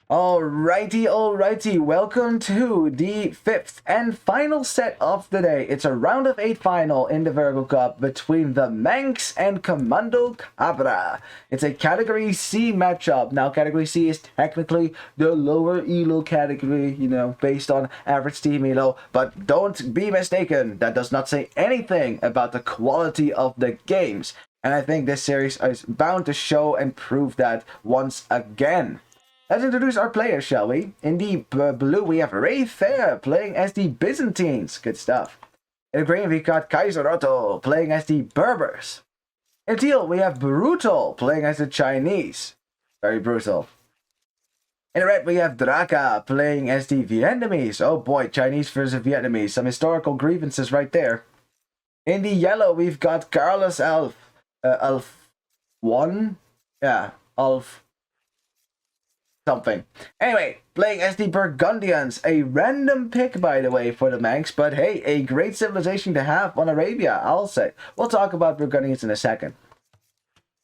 Alrighty, welcome to the fifth and final set of the day. It's a round of 8 final in the Virgo Cup between the Manks and Comando KBRA. It's a Category C matchup. Now, Category C is technically the lower Elo category, based on average Team Elo, but don't be mistaken, that does not say anything about the quality of the games. And I think this series is bound to show and prove that once again. Let's introduce our players, shall we? In the blue, we have Ray Fair playing as the Byzantines. Good stuff. In the green, we got Kaiser Otto playing as the Berbers. In teal, we have Brutal playing as the Chinese. Very brutal. In the red, we have Draka playing as the Vietnamese. Oh boy, Chinese versus Vietnamese. Some historical grievances right there. In the yellow, we've got Carlos Alf 1? Yeah, Alf something. Anyway, playing as the Burgundians. A random pick, by the way, for the Manx, but hey, a great civilization to have on Arabia, I'll say. We'll talk about Burgundians in a second.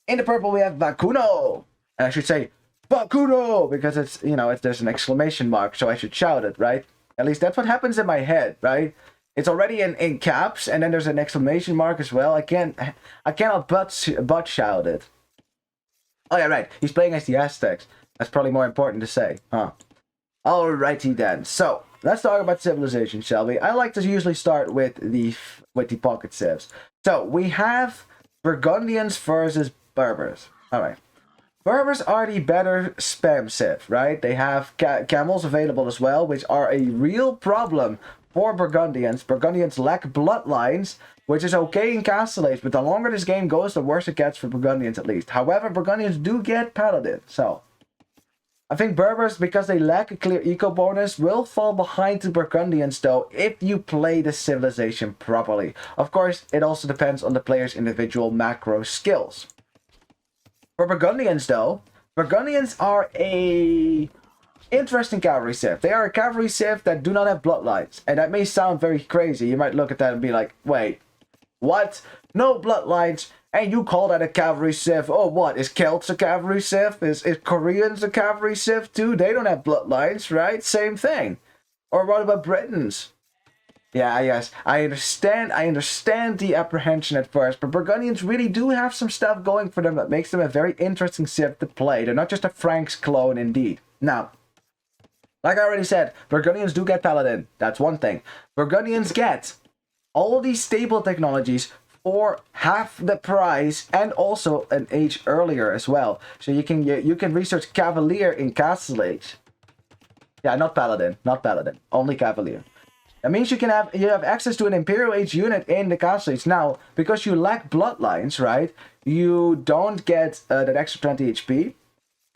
In the purple, we have Vacuno. And I should say Vacuno, because it's, there's an exclamation mark, so I should shout it, right? At least that's what happens in my head, right? It's already in caps, and then there's an exclamation mark as well. I cannot but shout it. Oh yeah, right. He's playing as the Aztecs. That's probably more important to say, huh? Alrighty then. So let's talk about civilization, shall we? I like to usually start with the pocket civs. So we have Burgundians versus Berbers. All right. Berbers are the better spam civ, right? They have camels available as well, which are a real problem for Burgundians. Burgundians lack bloodlines, which is okay in Castle Age, but the longer this game goes, the worse it gets for Burgundians at least. However, Burgundians do get Paladin, so I think Berbers, because they lack a clear eco bonus, will fall behind the Burgundians though if you play the civilization properly. Of course, it also depends on the player's individual macro skills. For Burgundians though, Burgundians are a interesting cavalry civ. They are a cavalry civ that do not have bloodlines. And that may sound very crazy. You might look at that and be like, wait, what? No bloodlines? And you call that a cavalry civ? Oh, what? Is Celts a cavalry civ? Is Koreans a cavalry civ too? They don't have bloodlines, right? Same thing. Or what about Britons? Yeah, yes. I understand the apprehension at first, but Burgundians really do have some stuff going for them that makes them a very interesting civ to play. They're not just a Franks clone, indeed. Now, like I already said, Burgundians do get Paladin. That's one thing. Burgundians get all these stable technologies for half the price and also an age earlier as well. So you can research Cavalier in Castle Age. Yeah, not Paladin, only Cavalier. That means you have access to an Imperial Age unit in the Castle Age. Now, because you lack bloodlines, right? You don't get that extra 20 HP.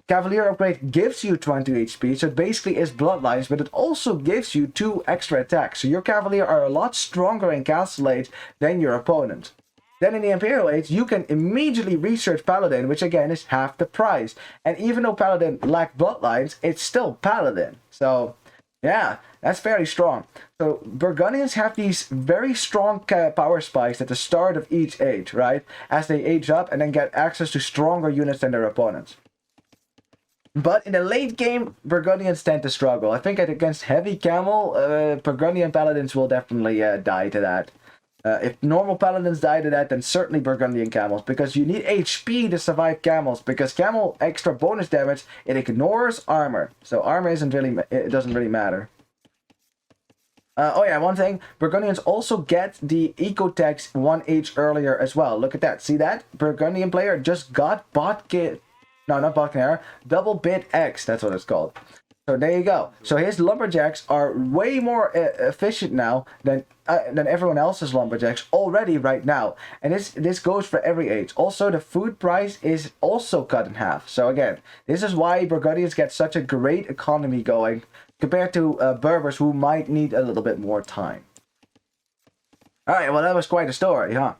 Cavalier upgrade gives you 20 HP, so it basically is bloodlines, but it also gives you 2 extra attacks. So your Cavalier are a lot stronger in Castle Age than your opponent. Then in the Imperial Age, you can immediately research Paladin, which again is half the price. And even though Paladin lack bloodlines, it's still Paladin. So yeah, that's very strong. So Burgundians have these very strong power spikes at the start of each age, right? As they age up and then get access to stronger units than their opponents. But in the late game, Burgundians tend to struggle. I think against heavy camel, Burgundian paladins will definitely die to that. If normal paladins die to that, then certainly Burgundian camels, because you need HP to survive camels. Because camel extra bonus damage, it ignores armor, so armor it doesn't really matter. Oh yeah, one thing, Burgundians also get the eco tax 1 age earlier as well. Look at that, see that? Burgundian player just got no, not Botkin double bit X, that's what it's called. So there you go. So his lumberjacks are way more efficient now than everyone else's lumberjacks already right now. And this goes for every age. Also, the food price is also cut in half. So again, this is why Burgundians get such a great economy going compared to Berbers, who might need a little bit more time. Alright, well that was quite a story, huh?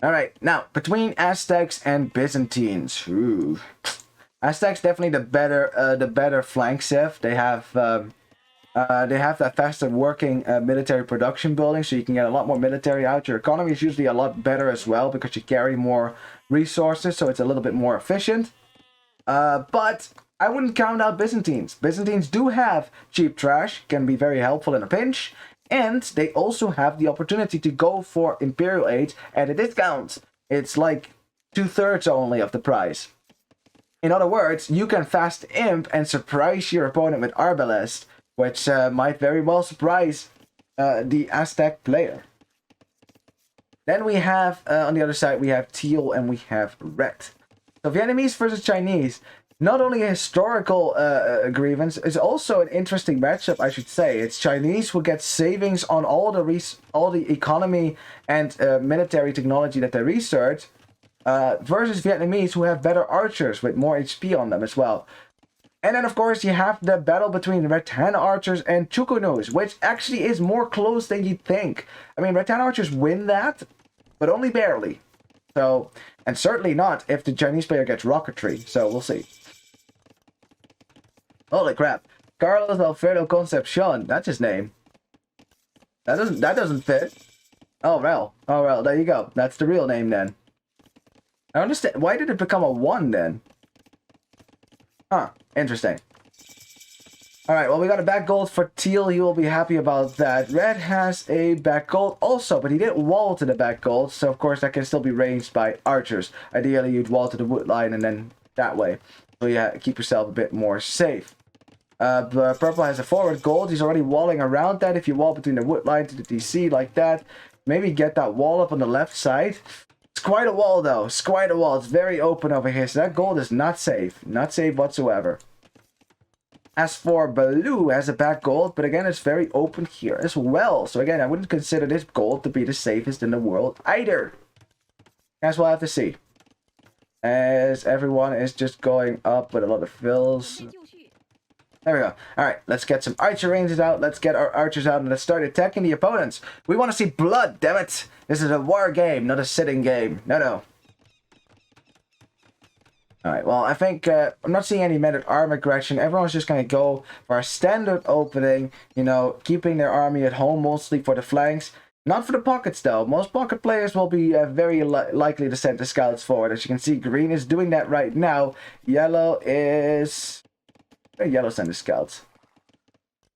Alright, now, between Aztecs and Byzantines. Ooh. Aztecs definitely the better flank civ. They have that faster working military production building, so you can get a lot more military out. Your economy is usually a lot better as well because you carry more resources, so it's a little bit more efficient. But I wouldn't count out Byzantines. Byzantines do have cheap trash, can be very helpful in a pinch, and they also have the opportunity to go for Imperial Age at a discount. It's like 2/3 only of the price. In other words, you can fast imp and surprise your opponent with Arbalest, which might very well surprise the Aztec player. Then we have, on the other side, we have teal and we have red. So Vietnamese versus Chinese, not only a historical grievance, it's also an interesting matchup, I should say. It's Chinese who get savings on all the economy and military technology that they research, versus Vietnamese who have better archers with more HP on them as well. And then, of course, you have the battle between Rattan archers and Chukunus, which actually is more close than you'd think. I mean, Rattan archers win that, but only barely. So, and certainly not if the Chinese player gets rocketry. So, we'll see. Holy crap. Carlos Alfredo Concepcion. That's his name. That doesn't fit. Oh, well. Oh, well. There you go. That's the real name, then. I understand. Why did it become a 1, then? Huh. Interesting. Alright, well, we got a back gold for teal. He will be happy about that. Red has a back gold also, but he didn't wall to the back gold, so of course that can still be ranged by archers. Ideally, you'd wall to the wood line and then that way. So yeah, keep yourself a bit more safe. But purple has a forward gold. He's already walling around that. If you wall between the wood line to the DC like that, maybe get that wall up on the left side. It's quite a wall, though. It's quite a wall. It's very open over here, so that gold is not safe. Not safe whatsoever. As for blue, has a back gold, but again, it's very open here as well. So again, I wouldn't consider this gold to be the safest in the world either. As we'll have to see. As everyone is just going up with a lot of fills. There we go. Alright, let's get some archer ranges out. Let's get our archers out and let's start attacking the opponents. We want to see blood, damn it. This is a war game, not a sitting game. No. Alright, well, I think I'm not seeing any men-at-arm aggression. Everyone's just going to go for a standard opening, you know, keeping their army at home mostly for the flanks. Not for the pockets, though. Most pocket players will be very likely to send the scouts forward. As you can see, green is doing that right now. Yellow is... Yellow send the scouts.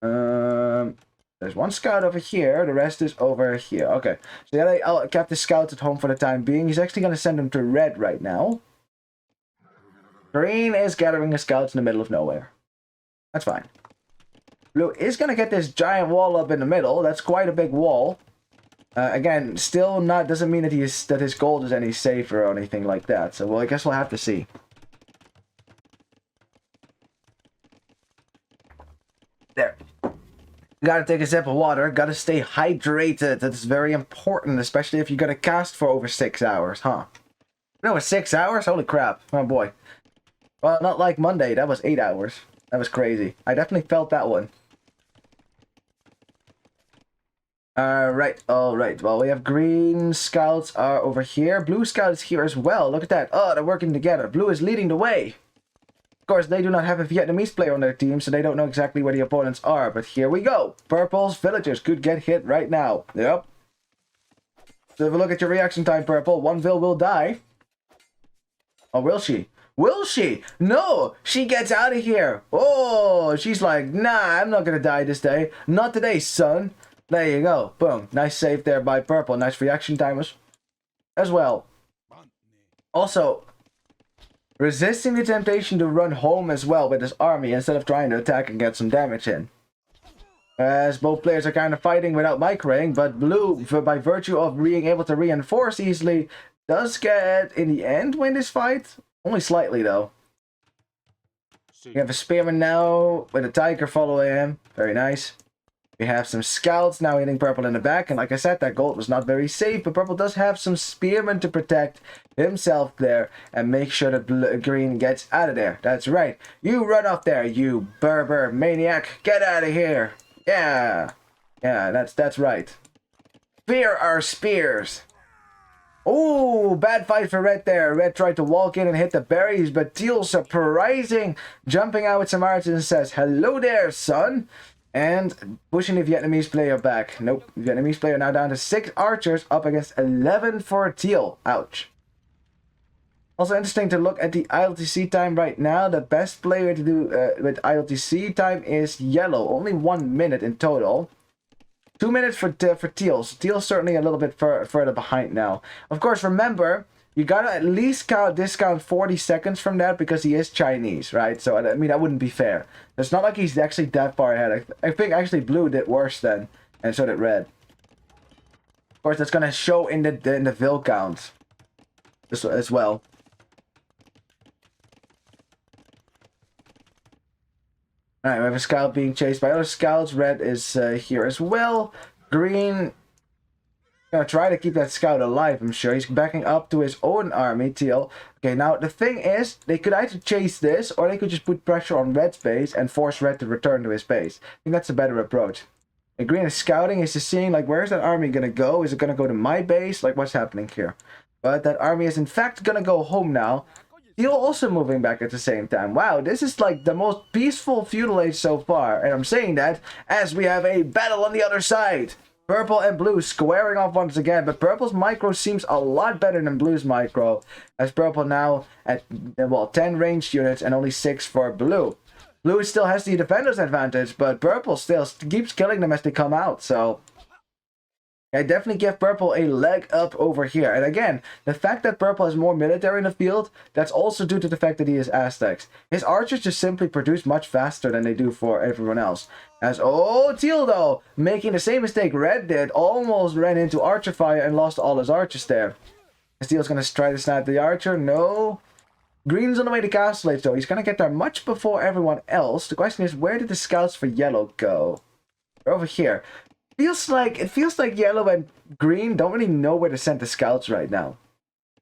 There's one scout over here. The rest is over here. Okay. So yeah, I'll kept the scouts at home for the time being. He's actually going to send them to red right now. Green is gathering the scouts in the middle of nowhere. That's fine. Blue is going to get this giant wall up in the middle. That's quite a big wall. Again, still not doesn't mean that his gold is any safer or anything like that. So, well, I guess we'll have to see. There. Gotta take a sip of water. Gotta stay hydrated. That's very important, especially if you're gonna cast for over 6 hours, huh? No, 6 hours? Holy crap. Oh, boy. Well, not like Monday. That was 8 hours. That was crazy. I definitely felt that one. Alright. Well, we have green scouts are over here. Blue scout is here as well. Look at that. Oh, they're working together. Blue is leading the way. Of course, they do not have a Vietnamese player on their team, so they don't know exactly where the opponents are. But here we go. Purple's villagers could get hit right now. Yep. So have a look at your reaction time, Purple. One Vil will die. Oh, will she? Will she? No! She gets out of here! Oh! She's like, nah, I'm not gonna die this day. Not today, son. There you go. Boom. Nice save there by Purple. Nice reaction timers as well. Also, resisting the temptation to run home as well with his army instead of trying to attack and get some damage in. As both players are kind of fighting without microing, but blue, by virtue of being able to reinforce easily, does get, in the end, win this fight. Only slightly, though. We have a spearman now with a tiger following him. Very nice. We have some scouts now hitting Purple in the back. And like I said, that gold was not very safe. But Purple does have some spearmen to protect himself there. And make sure that green gets out of there. That's right. You run off there, you Berber maniac. Get out of here. Yeah. Yeah, that's right. Fear our spears. Oh, bad fight for Red there. Red tried to walk in and hit the berries, but Teal, surprising, jumping out with some archers and says, hello there, son. And pushing the Vietnamese player back. Nope, Vietnamese player now down to 6 archers up against 11 for Teal. Ouch. Also interesting to look at the ILTC time right now. The best player to do with ILTC time is Yellow. Only 1 minute in total. 2 minutes for Teal. So Teal's certainly a little bit further behind now. Of course, remember, you gotta at least discount 40 seconds from that because he is Chinese, right? So, I mean, that wouldn't be fair. It's not like he's actually that far ahead. I think actually Blue did worse then, and so did Red. Of course, that's gonna show in the Vil count as well. Alright, we have a scout being chased by other scouts. Red is here as well. Green gonna try to keep that scout alive, I'm sure. He's backing up to his own army, Teal. Okay, now the thing is, they could either chase this, or they could just put pressure on Red's base and force Red to return to his base. I think that's a better approach. And Green is scouting, he's just seeing, like, where's that army gonna go? Is it gonna go to my base? Like, what's happening here? But that army is in fact gonna go home now. Teal also moving back at the same time. Wow, this is like the most peaceful feudal age so far. And I'm saying that as we have a battle on the other side. Purple and Blue squaring off once again. But Purple's micro seems a lot better than Blue's micro. As Purple now at, well, 10 ranged units and only 6 for Blue. Blue still has the defender's advantage, but Purple still keeps killing them as they come out. So I definitely give Purple a leg up over here. And again, the fact that Purple has more military in the field, that's also due to the fact that he is Aztecs. His archers just simply produce much faster than they do for everyone else. As, oh, Teal though, making the same mistake Red did, almost ran into archer fire and lost all his archers there. Teal's gonna try to snipe the archer, no. Green's on the way to Castle Age though, he's gonna get there much before everyone else. The question is, where did the scouts for Yellow go? They're over here. It feels like Yellow and Green don't really know where to send the scouts right now.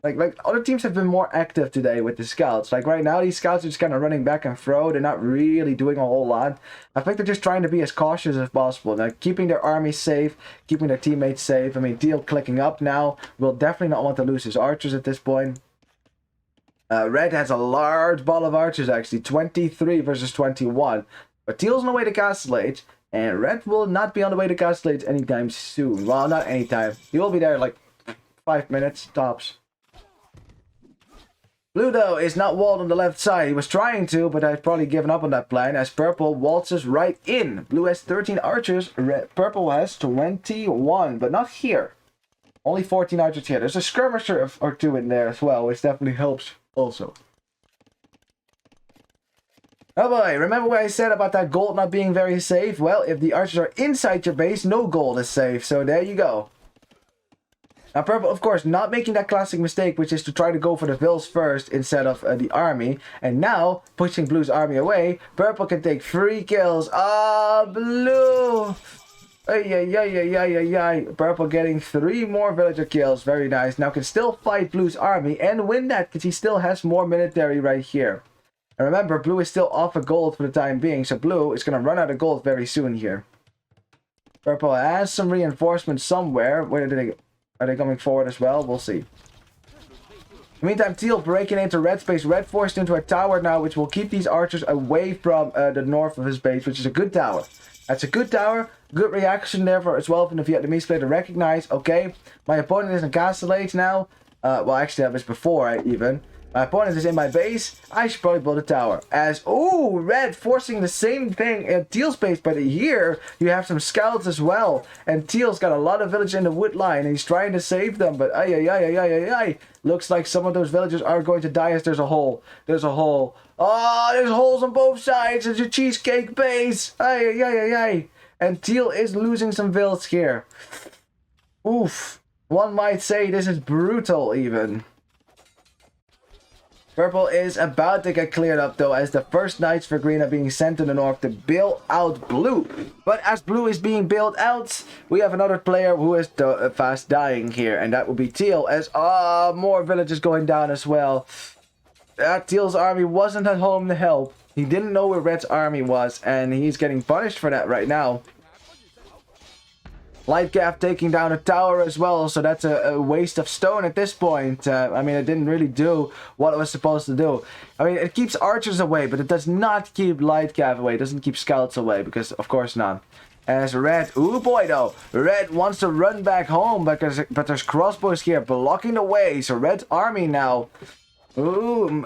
Like other teams have been more active today with the scouts. Like right now, these scouts are just kind of running back and fro. They're not really doing a whole lot. I think they're just trying to be as cautious as possible. They're keeping their army safe, keeping their teammates safe. I mean, Teal clicking up now. Will definitely not want to lose his archers at this point. Red has a large ball of archers actually, 23 versus 21. But Teal's on the way to Castle Age. And Red will not be on the way to Castle Age anytime soon. Well, not anytime. He will be there like 5 minutes, tops. Blue, though, is not walled on the left side. He was trying to, but has probably given up on that plan as Purple waltzes right in. Blue has 13 archers. Purple has 21, but not here. Only 14 archers here. There's a skirmisher or two in there as well, which definitely helps also. Oh boy, remember what I said about that gold not being very safe? Well, if the archers are inside your base, no gold is safe. So there you go. Now Purple, of course, not making that classic mistake, which is to try to go for the Vils first instead of the army. And now, pushing Blue's army away, Purple can take 3 kills. Ah, Blue! Ay. Purple getting 3 more villager kills. Very nice. Now can still fight Blue's army and win that because he still has more military right here. And remember, Blue is still off of gold for the time being, so Blue is going to run out of gold very soon here. Purple has some reinforcements somewhere. Where are they coming forward as well? We'll see. In the meantime, Teal breaking into Red space. Red forced into a tower now, which will keep these archers away from the north of his base, which is a good tower. That's a good tower. Good reaction there for as well from the Vietnamese player to recognize, okay, my opponent is in Castle Age now. Well, actually, that was before even. My opponent is in my base. I should probably build a tower. As, oh, Red forcing the same thing in Teal's base. But here, you have some scouts as well. And Teal's got a lot of villagers in the wood line. And he's trying to save them. But, ay. Looks like some of those villagers are going to die as there's a hole. There's a hole. Oh, there's holes on both sides. It's a cheesecake base. Ay. And Teal is losing some vills here. Oof. One might say this is brutal even. Purple is about to get cleared up though, as the first knights for green are being sent to the north to bail out Blue. But as Blue is being bailed out, we have another player who is fast dying here, and that would be Teal, as more villages going down as well. Teal's army wasn't at home to help. He didn't know where Red's army was, and he's getting punished for that right now. Lightcap taking down a tower as well, so that's a waste of stone at this point. I mean, it didn't really do what it was supposed to do. I mean, it keeps archers away, but it does not keep Lightcap away. It doesn't keep scouts away, because of course not. As Red, ooh boy though, Red wants to run back home, but there's crossbows here blocking the way, so Red's army now Ooh,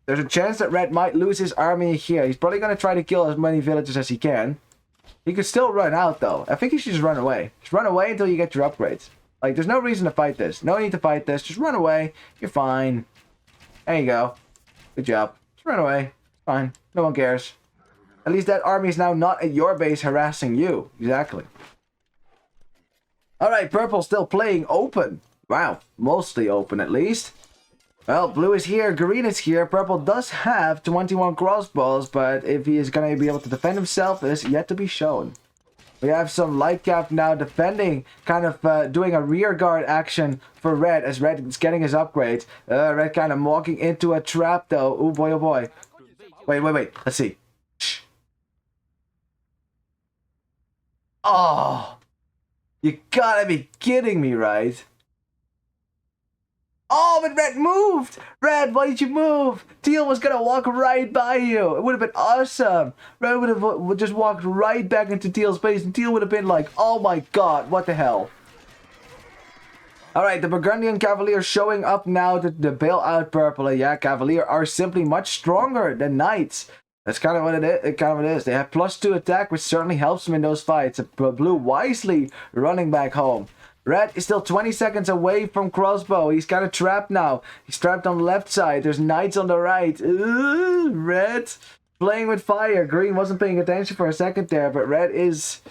there's a chance that red might lose his army here. He's probably going to try to kill as many villagers as he can. He could still run out, though. I think he should just run away. Just run away until you get your upgrades. Like, there's no reason to fight this. No need to fight this. Just run away. You're fine. There you go. Good job. Just run away. Fine. No one cares. At least that army is now not at your base harassing you. Exactly. Alright, purple still playing open. Wow. Mostly open, at least. Well, blue is here, green is here. Purple does have 21 crossbows, but if he is going to be able to defend himself is yet to be shown. We have some light cap now defending, kind of doing a rear guard action for red as red is getting his upgrades. Red kind of walking into a trap though. Oh boy, oh boy. Wait. Let's see. Shh. Oh, you gotta be kidding me, right? Oh, but red moved! Red, why did you move? Teal was gonna walk right by you. It would have been awesome. Red would have just walked right back into Teal's base, and Teal would have been like, oh my god, what the hell? Alright, the Burgundian Cavalier showing up now to bail out purple. And yeah, Cavalier are simply much stronger than Knights. That's kind of what it is. They have +2 attack, which certainly helps them in those fights. Blue wisely running back home. Red is still 20 seconds away from crossbow. He's kind of trapped now. He's trapped on the left side. There's knights on the right. Ooh, red playing with fire. Green wasn't paying attention for a second there, but red is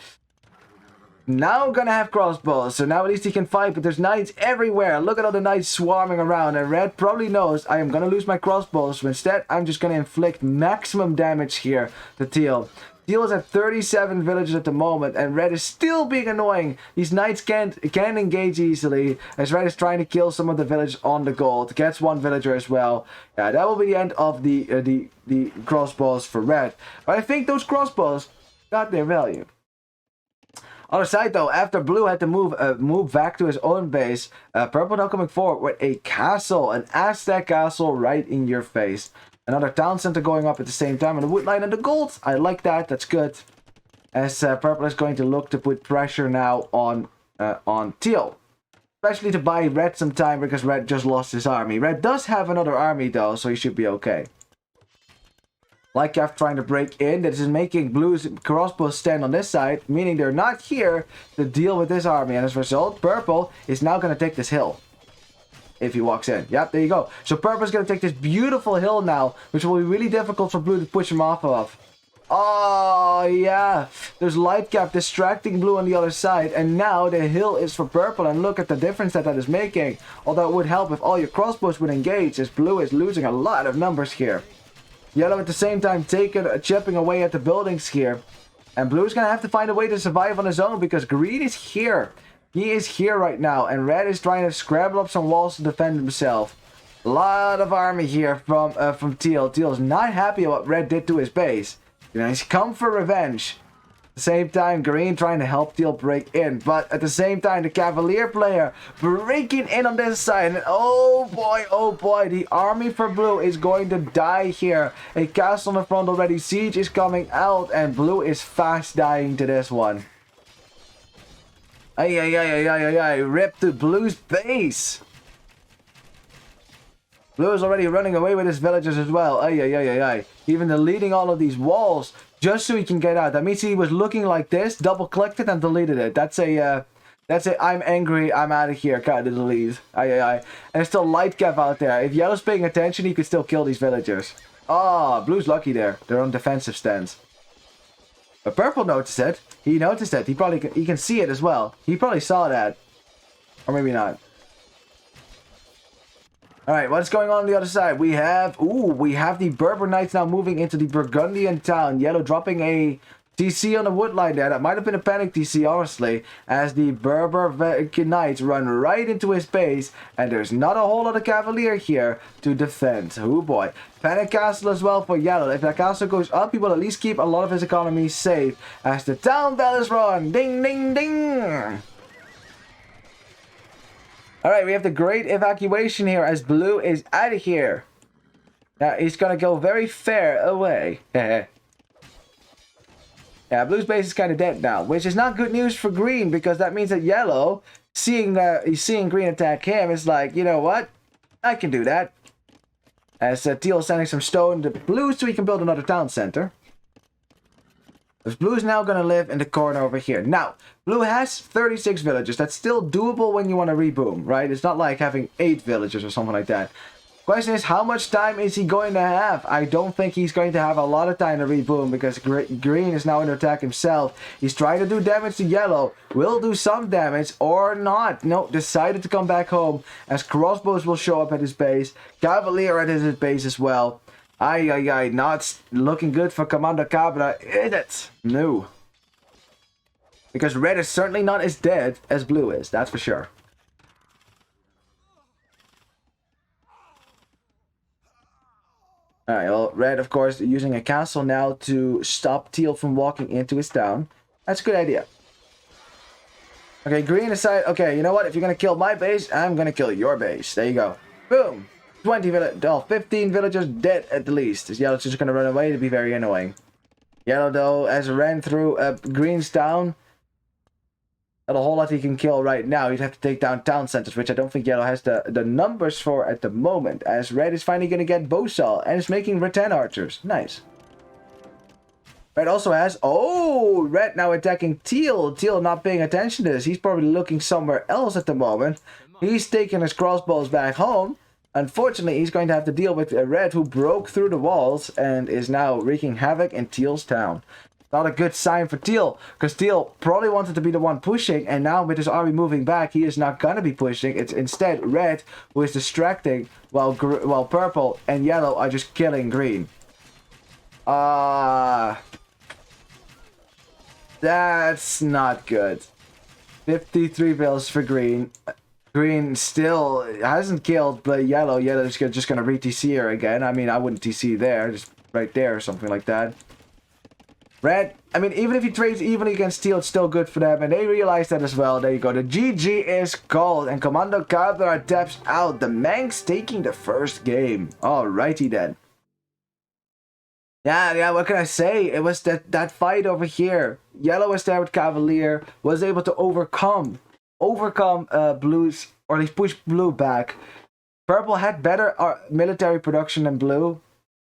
now gonna have crossbows. So now at least he can fight, but there's knights everywhere. Look at all the knights swarming around, and red probably knows I am gonna lose my crossbows. So instead, I'm just gonna inflict maximum damage here to Teal. Teal is at 37 villagers at the moment, and red is still being annoying. These knights can't engage easily, as red is trying to kill some of the villagers on the gold. Gets one villager as well. Yeah, that will be the end of the crossbows for red. But I think those crossbows got their value. Other side though, after blue had to move back to his own base, purple now coming forward with a castle, an Aztec castle right in your face. Another town center going up at the same time, and the wood line and the gold. I like that. That's good. As purple is going to look to put pressure now on teal, especially to buy red some time because red just lost his army. Red does have another army though, so he should be okay. Light cap trying to break in. This is making blue's crossbows stand on this side, meaning they're not here to deal with this army. And as a result, purple is now going to take this hill. If he walks in. Yep, there you go. So purple's going to take this beautiful hill now, which will be really difficult for blue to push him off of. Oh, yeah. There's light cap distracting blue on the other side, and now the hill is for purple, and look at the difference that is making. Although it would help if all your crossbows would engage, as blue is losing a lot of numbers here. Yellow at the same time chipping away at the buildings here. And blue's going to have to find a way to survive on his own, because green is here. He is here right now, and red is trying to scramble up some walls to defend himself. A lot of army here from Teal. Teal is not happy at what red did to his base. You know, he's come for revenge. At the same time, green trying to help Teal break in, but at the same time, the Cavalier player breaking in on this side. And oh boy, the army for blue is going to die here. A castle in the front already. Siege is coming out, and blue is fast dying to this one. Ay, rip to blue's base. Blue is already running away with his villagers as well. Ay. Even deleting all of these walls just so he can get out. That means he was looking like this, double clicked it and deleted it. That's a I'm angry, I'm out of here kind of delete. Ay. And there's still light cap out there. If yellow's paying attention, he could still kill these villagers. Ah, blue's lucky there. They're on defensive stance. But purple noticed it. He noticed it. He can see it as well. He probably saw that. Or maybe not. Alright, what's going on the other side? We have the Berber Knights now moving into the Burgundian town. Yellow dropping a TC on the wood line there. That might have been a panic TC, honestly, as the Berber Knights run right into his base, and there's not a whole lot of Cavalier here to defend. Oh boy. Panic castle as well for yellow. If that castle goes up, he will at least keep a lot of his economy safe as the town bell is rung. Ding, ding, ding. Alright, we have the great evacuation here as blue is out of here. Now, he's going to go very far away. Yeah, blue's base is kind of dead now, which is not good news for green, because that means that yellow, seeing green attack him, is like, you know what? I can do that. As Teal is sending some stone to Blue so he can build another town center. Because Blue is now going to live in the corner over here. Now, Blue has 36 villages. That's still doable when you want to reboom, right? It's not like having 8 villages or something like that. Question is, how much time is he going to have? I don't think he's going to have a lot of time to reboom because Green is now under attack himself. He's trying to do damage to Yellow. Will do some damage or not. No, decided to come back home as crossbows will show up at his base. Cavalier at his base as well. Ay, not looking good for Comando KBRA, is it? No. Because Red is certainly not as dead as Blue is, that's for sure. Alright, well, Red, of course, using a castle now to stop Teal from walking into his town. That's a good idea. Okay, Green decided, okay, you know what? If you're going to kill my base, I'm going to kill your base. There you go. Boom. 15 villagers dead at the least. This Yellow's just going to run away to be very annoying. Yellow, though, has ran through Green's town. Not a whole lot he can kill right now. He'd have to take down town centers, which I don't think Yellow has the numbers for at the moment. As Red is finally going to get Bowsaw and is making rattan archers. Nice. Red also has... Oh! Red now attacking Teal. Teal not paying attention to this. He's probably looking somewhere else at the moment. He's taking his crossbows back home. Unfortunately, he's going to have to deal with a Red who broke through the walls and is now wreaking havoc in Teal's town. Not a good sign for Teal, because Teal probably wanted to be the one pushing, and now with his army moving back, he is not going to be pushing. It's instead Red who is distracting, while Purple and Yellow are just killing Green. That's not good. 53 bills for Green. Green still hasn't killed but Yellow. Yellow's just going to re-TC her again. I mean, I wouldn't TC there, just right there or something like that. Red, I mean, even if he trades evenly against Teal, it's still good for them, and they realize that as well. There you go. The GG is called, and Comando KBRA taps out. The Manx taking the first game. Alrighty then. Yeah, what can I say? It was that fight over here. Yellow was there with Cavalier, was able to overcome Blue's, or at least push Blue back. Purple had better military production than Blue.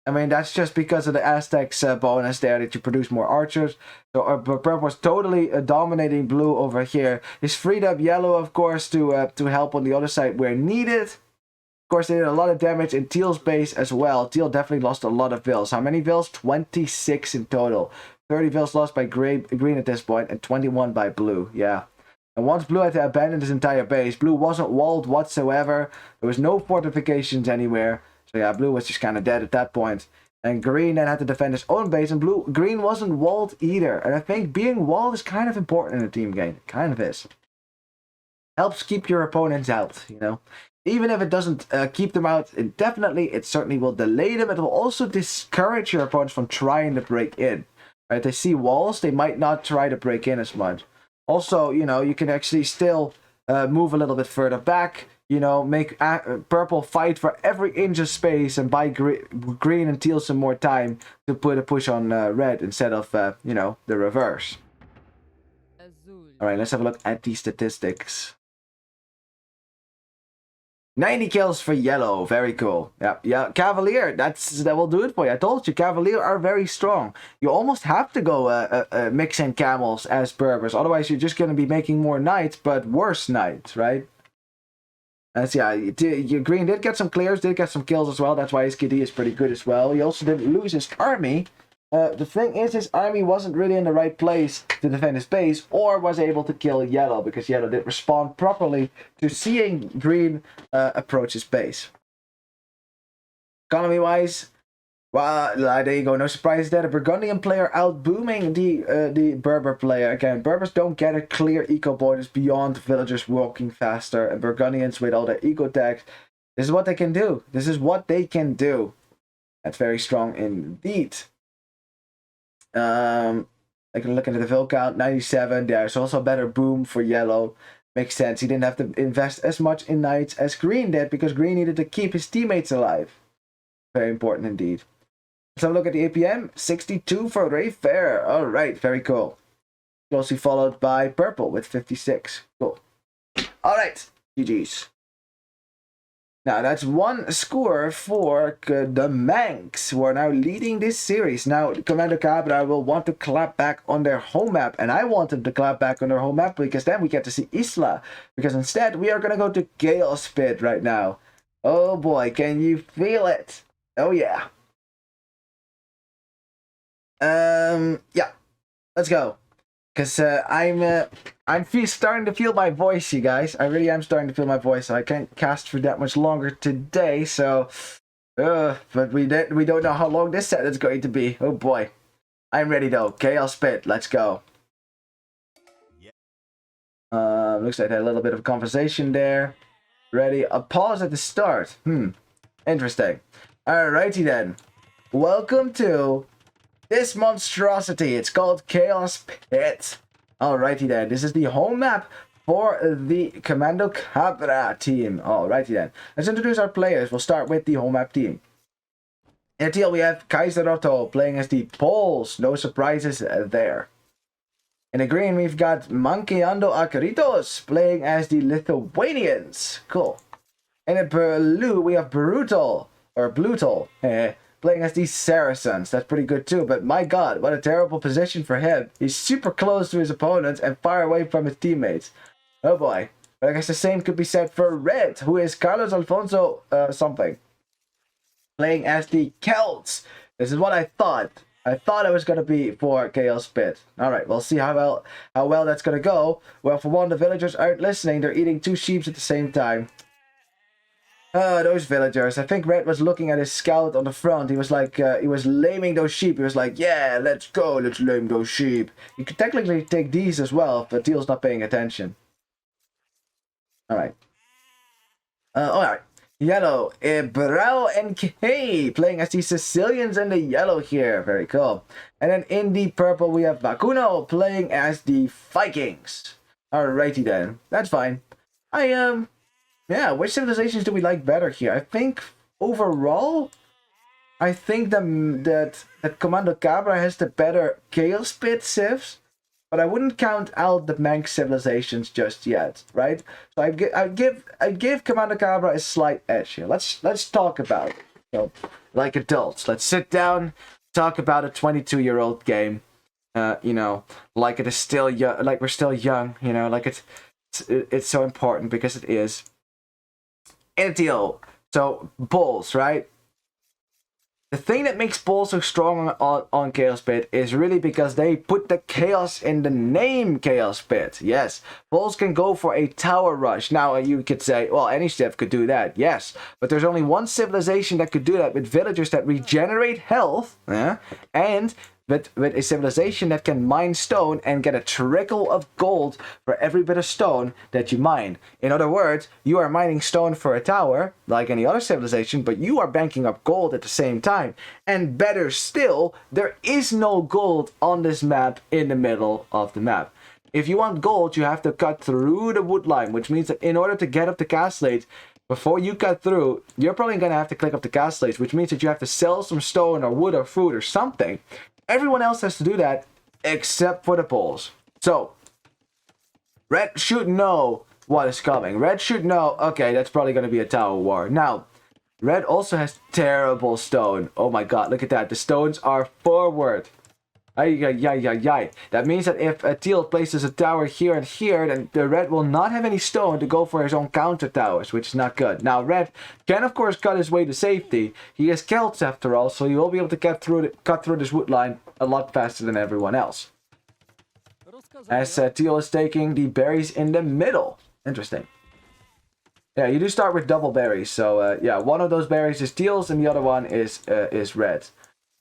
I mean, that's just because of the Aztecs bonus there that you produce more archers. So Purple was totally dominating Blue over here. He's freed up Yellow, of course, to help on the other side where needed. Of course, they did a lot of damage in Teal's base as well. Teal definitely lost a lot of vills. How many vills? 26 in total. 30 vills lost by Green at this point, and 21 by Blue. Yeah. And once Blue had to abandon his entire base, Blue wasn't walled whatsoever. There was no fortifications anywhere. So yeah, Blue was just kind of dead at that point. And Green then had to defend his own base, and Green wasn't walled either. And I think being walled is kind of important in a team game. It kind of is. Helps keep your opponents out, you know. Even if it doesn't keep them out indefinitely, it certainly will delay them. It will also discourage your opponents from trying to break in. Right? They see walls, they might not try to break in as much. Also, you know, you can actually still move a little bit further back. You know, make Purple fight for every inch of space and buy Green and Teal some more time to put a push on Red instead of, you know, the reverse. Alright, let's have a look at the statistics. 90 kills for Yellow. Very cool. Yeah, Cavalier. That will do it for you. I told you, Cavalier are very strong. You almost have to go mix in camels as Berbers. Otherwise, you're just going to be making more knights, but worse knights, right? Yeah, Green did get some clears, did get some kills as well. That's why his KD is pretty good as well. He also didn't lose his army. The thing is, his army wasn't really in the right place to defend his base, or was able to kill Yellow, because Yellow didn't respond properly to seeing Green approach his base. Economy-wise, well, there you go. No surprise there. The Burgundian player out-booming the Berber player. Again, Berbers don't get a clear eco bonus beyond villagers walking faster. And Burgundians with all their eco tags, this is what they can do. This is what they can do. That's very strong indeed. I can look into the vill count. 97. There's also a better boom for Yellow. Makes sense. He didn't have to invest as much in knights as Green did, because Green needed to keep his teammates alive. Very important indeed. Let's have a look at the APM. 62 for Ray Fair. Alright, very cool. Closely followed by Purple with 56. Cool. Alright, GG's. Now, that's one score for the Manks, who are now leading this series. Now, Comando KBRA will want to clap back on their home map, and I want them to clap back on their home map because then we get to see Isla. Because instead, we are going to go to Chaos Pit right now. Oh boy, can you feel it? Oh yeah. Yeah. Let's go. Because I'm starting to feel my voice, you guys. I really am starting to feel my voice. I can't cast for that much longer today, so... but we don't know how long this set is going to be. Oh boy. I'm ready though. Chaos Pit, let's go. Looks like I had a little bit of a conversation there. Ready? A pause at the start. Interesting. Alrighty then. Welcome to... this monstrosity. It's called Chaos Pit. Alrighty then. This is the home map for the Comando KBRA team. Alrighty then. Let's introduce our players. We'll start with the home map team. In the teal we have Kaiser Otto playing as the Poles. No surprises there. In the green we've got Manqueando Acaritos playing as the Lithuanians. Cool. In the blue we have Brutal. Or Blutal. Playing as these Saracens. That's pretty good too, but my god, what a terrible position for him. He's super close to his opponents and far away from his teammates. Oh boy. But I guess the same could be said for red, who is Carlos Alfonso something. Playing as the Celts. This is what I thought. I thought it was going to be for Chaos Pit. Alright, we'll see how well that's going to go. Well, for one, the villagers aren't listening. They're eating 2 sheep at the same time. Those villagers. I think Red was looking at his scout on the front. He was like, he was laming those sheep. He was like, yeah, let's go, let's lame those sheep. You could technically take these as well, but Teal's not paying attention. Alright. Alright. Yellow, Brau and K playing as the Sicilians in the yellow here. Very cool. And then in the purple we have Bakuno playing as the Vikings. Alrighty then. That's fine. Yeah, which civilizations do we like better here? I think overall, I think that Comando KBRA has the better Chaos Pit civs, but I wouldn't count out the Manx civilizations just yet, right? So I'd give Comando KBRA a slight edge here. Let's talk about it. So, like adults, let's sit down, talk about a 22-year-old game. You know, like it is still young, like we're still young. You know, like it's so important because it is. Antio. So, Bulls, right? The thing that makes Bulls so strong on Chaos Pit is really because they put the chaos in the name Chaos Pit. Yes, Bulls can go for a tower rush. Now, you could say, well, any civ could do that. Yes, but there's only one civilization that could do that with villagers that regenerate health, and with a civilization that can mine stone and get a trickle of gold for every bit of stone that you mine. In other words, you are mining stone for a tower, like any other civilization, but you are banking up gold at the same time. And better still, there is no gold on this map in the middle of the map. If you want gold, you have to cut through the wood line, which means that in order to get up the castlades, before you cut through, you're probably going to have to click up the castlades, which means that you have to sell some stone or wood or food or something. Everyone else has to do that, except for the Poles. So, Red should know what is coming. Red should know, okay, that's probably going to be a tower war. Now, Red also has terrible stone. Oh my god, look at that. The stones are forward. That means that if a Teal places a tower here and here, then the Red will not have any stone to go for his own counter towers, which is not good. Now, Red can, of course, cut his way to safety. He is Celts, after all, so he will be able to cut through this wood line a lot faster than everyone else. As Teal is taking the berries in the middle. Interesting. Yeah, you do start with double berries. So, yeah, one of those berries is Teal's and the other one is Red.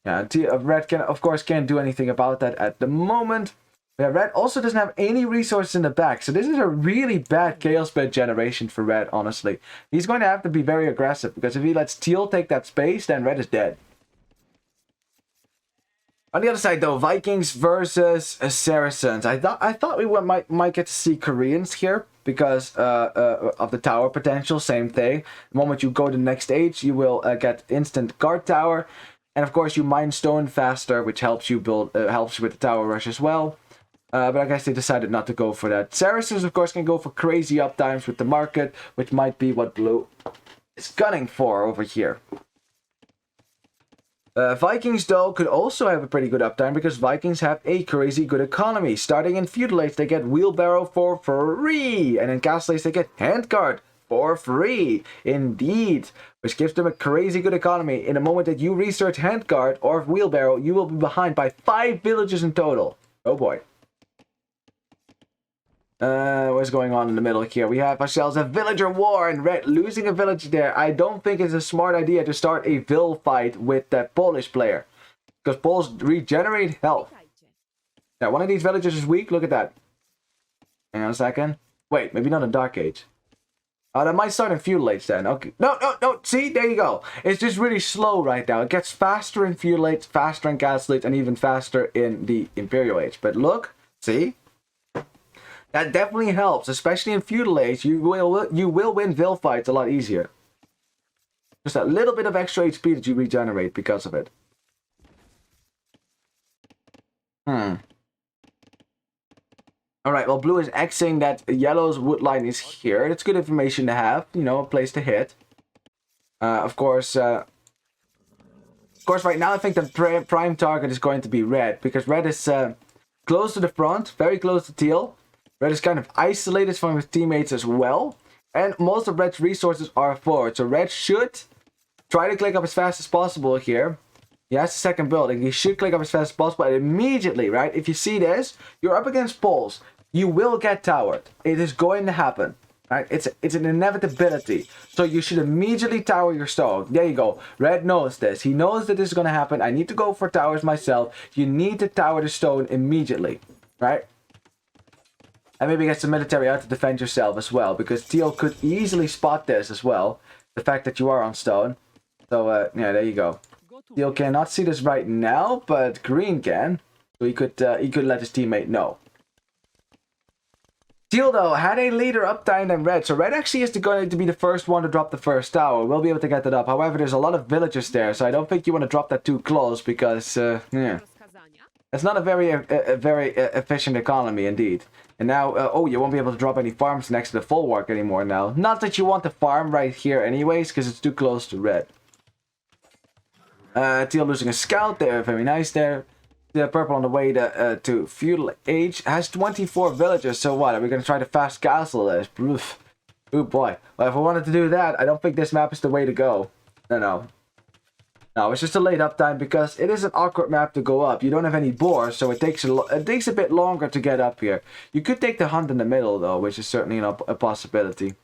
Yeah, Red can, of course, can't do anything about that at the moment. Yeah, Red also doesn't have any resources in the back, so this is a really bad Chaos Pit generation for Red, honestly. He's going to have to be very aggressive, because if he lets Teal take that space, then Red is dead. On the other side, though, Vikings versus Saracens. I thought we might get to see Koreans here, because of the tower potential, same thing. The moment you go to the next stage, you will get instant guard tower. And of course, you mine stone faster, which helps you build, helps you with the tower rush as well. But I guess they decided not to go for that. Saracens, of course, can go for crazy uptimes with the market, which might be what blue is gunning for over here. Vikings, though, could also have a pretty good uptime because Vikings have a crazy good economy. Starting in Feudal Age, they get Wheelbarrow for free. And in Castle Age, they get Handguard for free. Indeed. Which gives them a crazy good economy. In the moment that you research Handguard or Wheelbarrow, you will be behind by 5 villages in total. Oh boy. What's going on in the middle here? We have ourselves a villager war and red losing a village there. I don't think it's a smart idea to start a Vil fight with that Polish player. Because Poles regenerate health. Now, one of these villagers is weak. Look at that. Hang on a second. Wait, maybe not in Dark Age. Oh, that might start in Feudal Age then. Okay. No. See, there you go. It's just really slow right now. It gets faster in Feudal Age, faster in Castle Age, and even faster in the Imperial Age. But look, see? That definitely helps, especially in Feudal Age. You will win Vil fights a lot easier. Just a little bit of extra HP that you regenerate because of it. Alright, well, blue is Xing that yellow's wood line is here. That's good information to have, you know, a place to hit. Of course, right now I think the prime target is going to be red, because red is close to the front, very close to teal. Red is kind of isolated from his teammates as well. And most of Red's resources are forward. So Red should try to click up as fast as possible here. He has the second building. He should click up as fast as possible. And immediately, right, if you see this, you're up against Poles. You will get towered. It is going to happen. Right? It's an inevitability. So you should immediately tower your stone. There you go. Red knows this. He knows that this is going to happen. I need to go for towers myself. You need to tower the stone immediately. Right? And maybe get some military out to defend yourself as well. Because Teal could easily spot this as well. The fact that you are on stone. So, yeah, there you go. Teal cannot see this right now, but Green can. So he could let his teammate know. Teal, though, had a later uptime than Red. So Red actually is going to be the first one to drop the first tower. We'll be able to get that up. However, there's a lot of villagers there. So I don't think you want to drop that too close. Because, yeah. It's not a very efficient economy, indeed. And now, oh, you won't be able to drop any farms next to the Folwark anymore now. Not that you want the farm right here anyways, because it's too close to Red. Teal losing a scout there, very nice there. The purple on the way to Feudal Age has 24 villagers, so what? Are we going to try to fast castle this? Oof. Oh boy. Well, if we wanted to do that, I don't think this map is the way to go. No, it's just a late uptime because it is an awkward map to go up. You don't have any boars, so it takes a bit longer to get up here. You could take the hunt in the middle, though, which is certainly a possibility.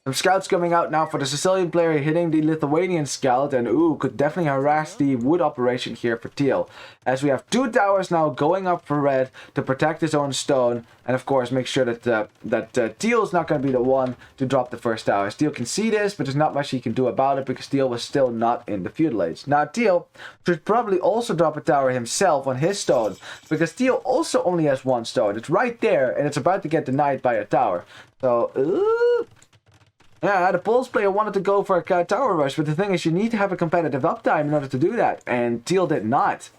Some scouts coming out now for the Sicilian player hitting the Lithuanian scout, and ooh, could definitely harass the wood operation here for Teal. As we have 2 towers now going up for Red to protect his own stone, and of course make sure that Teal is not going to be the one to drop the first tower. Teal can see this, but there's not much he can do about it because Teal was still not in the Feudal Age. Now Teal should probably also drop a tower himself on his stone, because Teal also only has 1 stone. It's right there, and it's about to get denied by a tower. So, ooh. Yeah, the Poles player wanted to go for a tower rush, but the thing is you need to have a competitive uptime in order to do that, and Teal did not.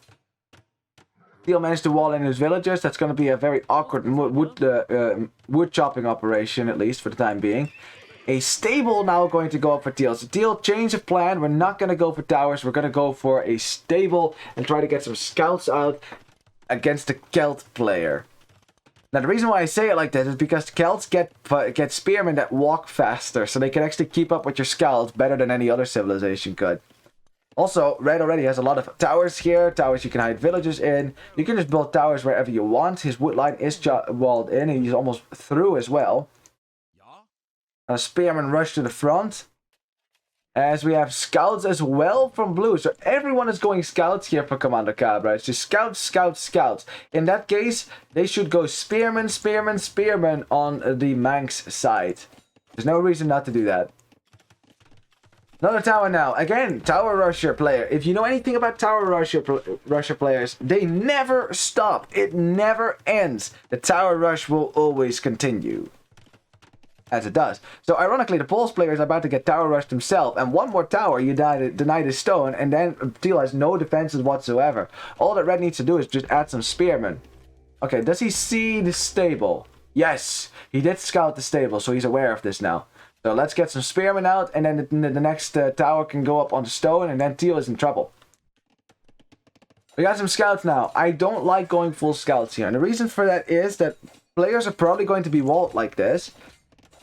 Teal managed to wall in his villagers. That's going to be a very awkward wood chopping operation, at least for the time being. A stable now going to go up for Teal. So Teal, change of plan. We're not going to go for towers. We're going to go for a stable and try to get some scouts out against the Celt player. Now, the reason why I say it like this is because Celts get spearmen that walk faster, so they can actually keep up with your scouts better than any other civilization could. Also, Red already has a lot of towers here, towers you can hide villagers in. You can just build towers wherever you want. His wood line is walled in, and he's almost through as well. A spearman rush to the front. As we have scouts as well from blue. So everyone is going scouts here for Comando KBRA. It's just scouts, scouts, scouts. In that case, they should go spearman, spearman, spearman on the Manx side. There's no reason not to do that. Another tower now. Again, tower rusher player. If you know anything about tower rusher players, they never stop. It never ends. The tower rush will always continue. As it does. So ironically, the Poles player is about to get tower rushed himself, and one more tower you denied his stone, and then Teal has no defenses whatsoever. All that Red needs to do is just add some spearmen. Okay, does he see the stable? Yes, he did scout the stable, so he's aware of this now. So let's get some spearmen out, and then the next tower can go up on the stone, and then Teal is in trouble. We got some scouts now. I don't like going full scouts here, and the reason for that is that players are probably going to be walled like this.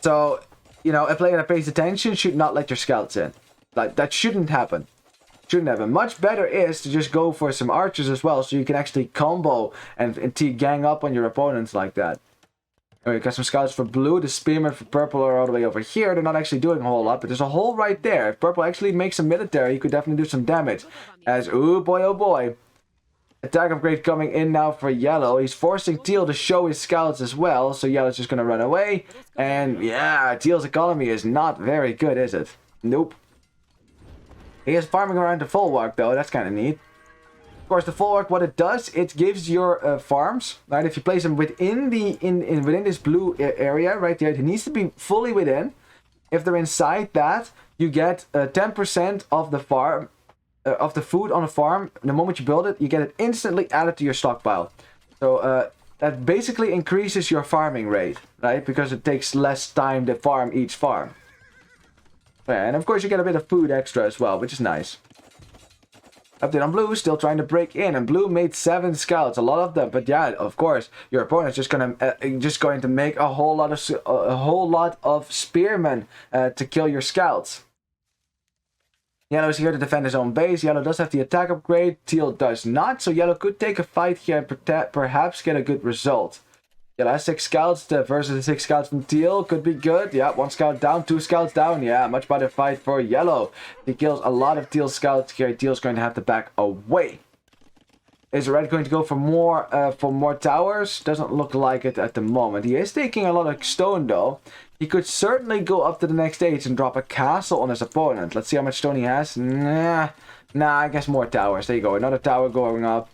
So, you know, a player that pays attention should not let your scouts in. Like, that shouldn't happen. Shouldn't happen. Much better is to just go for some archers as well, so you can actually combo and gang up on your opponents like that. Anyway, got some scouts for blue. The spearmen for purple are all the way over here. They're not actually doing a whole lot, but there's a hole right there. If purple actually makes a military, he could definitely do some damage. As, ooh boy, oh boy. Attack upgrade coming in now for yellow. He's forcing Teal to show his scouts as well, so yellow's just gonna run away. And yeah, Teal's economy is not very good, is it? Nope. He is farming around the Folwark though, that's kind of neat. Of course, the Folwark, what it does, it gives your farms, right? If you place them within within this blue area right there, it needs to be fully within. If they're inside that, you get 10% of the farm. Of the food on a farm. The moment you build it, you get it instantly added to your stockpile. So that basically increases your farming rate, right? Because it takes less time to farm each farm. Yeah, and of course you get a bit of food extra as well, which is nice. Update on blue, still trying to break in, and blue made 7 scouts, a lot of them. But yeah, of course, your opponent's just going to make a whole lot of spearmen to kill your scouts. Yellow is here to defend his own base. Yellow does have the attack upgrade. Teal does not. So Yellow could take a fight here and perhaps get a good result. Yellow has 6 scouts versus the 6 scouts from Teal. Could be good. Yeah, 1 scout down, 2 scouts down. Yeah, much better fight for Yellow. He kills a lot of Teal scouts here. Teal's going to have to back away. Is Red going to go for more towers? Doesn't look like it at the moment. He is taking a lot of stone though. He could certainly go up to the next stage and drop a castle on his opponent. Let's see how much stone he has. Nah, I guess more towers. There you go. Another tower going up.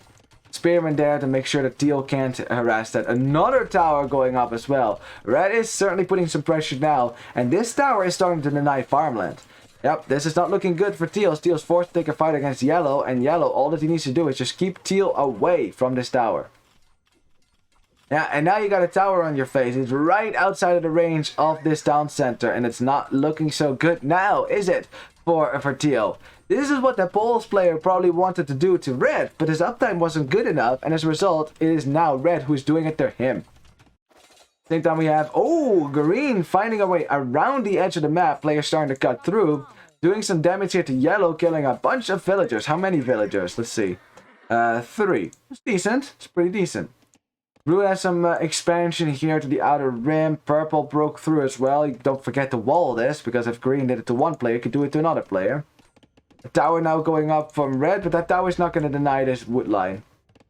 Spearman there to make sure that Teal can't harass that. Another tower going up as well. Red is certainly putting some pressure now. And this tower is starting to deny farmland. Yep, this is not looking good for Teal. Teal's forced to take a fight against Yellow. And Yellow, all that he needs to do is just keep Teal away from this tower. Yeah, and now you got a tower on your face. It's right outside of the range of this town center, and it's not looking so good now, is it, for Teal? This is what the Poles player probably wanted to do to Red, but his uptime wasn't good enough, and as a result, it is now Red who's doing it to him. Same time we have, oh, Green finding a way around the edge of the map. Player starting to cut through, doing some damage here to Yellow, killing a bunch of villagers. How many villagers? Let's see. 3. It's decent. It's pretty decent. Blue has some expansion here to the outer rim. Purple broke through as well. Don't forget to wall this, because if Green did it to one player, you could do it to another player. The tower now going up from Red, but that tower is not going to deny this wood line.